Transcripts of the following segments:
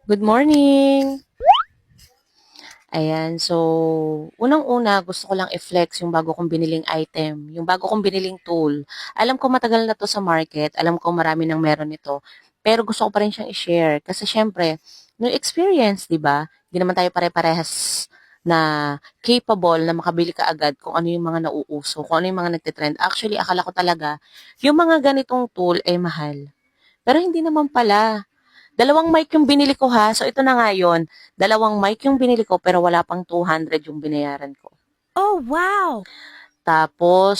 Good morning! Ayan, so unang-una gusto ko lang i-flex yung bago kong biniling item, yung bago kong biniling tool. Alam ko matagal na 'to sa market, alam ko marami ng meron nito, pero gusto ko pa rin siyang i-share kasi siyempre yung experience, 'di ba? Hindi naman tayo pare-parehas na capable na makabili kaagad kung ano yung mga nauuso, kung ano yung mga nagte-trend. Actually, akala ko talaga yung mga ganitong tool ay mahal, pero hindi naman pala. Dalawang mic yung binili ko ha. So, ito na nga yun. Dalawang mic yung binili ko pero wala pang 200 yung binayaran ko. Oh, wow! Tapos,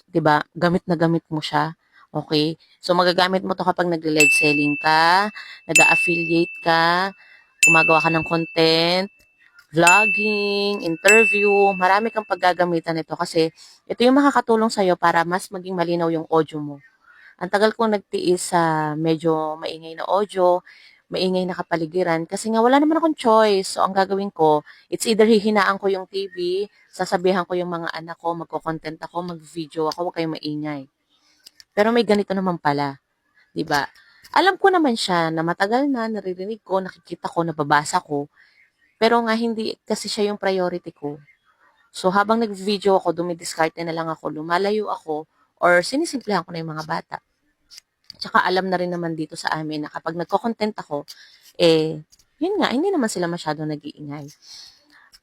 'di ba, gamit na gamit mo siya. Okay? So, magagamit mo to kapag nagle-live selling ka, nag-a-affiliate ka, gumagawa ka ng content, vlogging, interview, marami kang paggagamitan nito kasi ito yung makakatulong sa'yo para mas maging malinaw yung audio mo. Ang tagal kong nagtiis sa medyo maingay na audio, maingay na kapaligiran kasi nga wala naman akong choice. So, ang gagawin ko, it's either hihinaan ko yung TV, sasabihan ko yung mga anak ko, magko-content ako, mag-video ako, wag kayong maingay. Pero may ganito naman pala, 'di ba? Alam ko naman siya na matagal na naririnig ko, nakikita ko, nababasa ko, pero nga hindi kasi siya yung priority ko. So habang nag-video ako, dumidiskarte na lang ako, lumalayo ako, or sinisimplihan ko na yung mga bata. Tsaka alam na rin naman dito sa amin na kapag nagko-content ako, yun nga, hindi naman sila masyadong nag-iingay.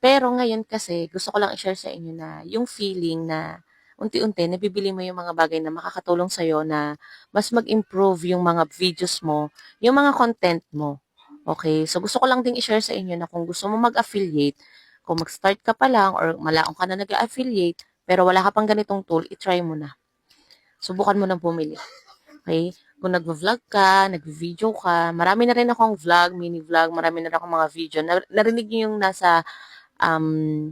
Pero ngayon kasi, gusto ko lang i-share sa inyo na yung feeling na unti-unti nabibili mo yung mga bagay na makakatulong sa'yo na mas mag-improve yung mga videos mo, yung mga content mo. Okay? So gusto ko lang ding i-share sa inyo na kung gusto mo mag-affiliate, kung mag-start ka pa lang or malaong ka na nag-affiliate, pero wala ka pang ganitong tool, i-try mo na. Subukan mo nang bumili. Okay? Kung nagvo-vlog ka, nagvi-video ka, marami na rin akong vlog, mini vlog, marami na rin akong mga video. Narinig niyo yung nasa um,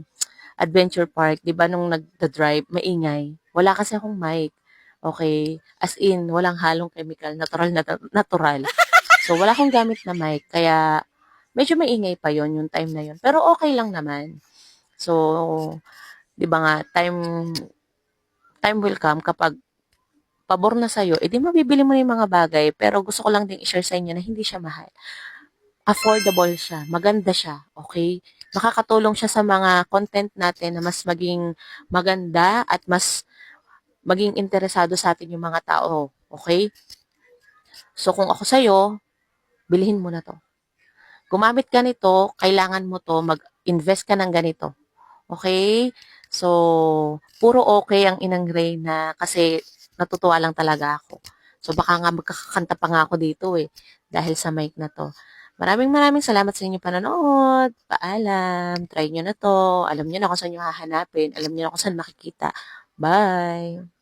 adventure park, 'di ba nung nagda-drive, maingay. Wala kasi akong mic. Okay? As in, walang halong chemical, natural na natural. So wala akong gamit na mic, kaya medyo maingay pa yon yung time na yon. Pero okay lang naman. So, 'di ba nga time time will come kapag pabor na sa'yo, edi mabibili mo na yung mga bagay. Pero gusto ko lang din i-share sa inyo na hindi siya mahal. Affordable siya, maganda siya, okay? Makakatulong siya sa mga content natin na mas maging maganda at mas maging interesado sa atin yung mga tao, okay? So kung ako sa'yo, bilhin mo na to. Gumamit ka nito, kailangan mo to, mag-invest ka ng ganito. Okay? So, puro okay ang Inang Ray na kasi natutuwa lang talaga ako. So, baka nga magkakakanta pa nga ako dito eh, dahil sa mic na to. Maraming maraming salamat sa inyong panonood. Paalam. Try nyo na to. Alam nyo na kung saan nyo hahanapin. Alam nyo na kung saan makikita. Bye!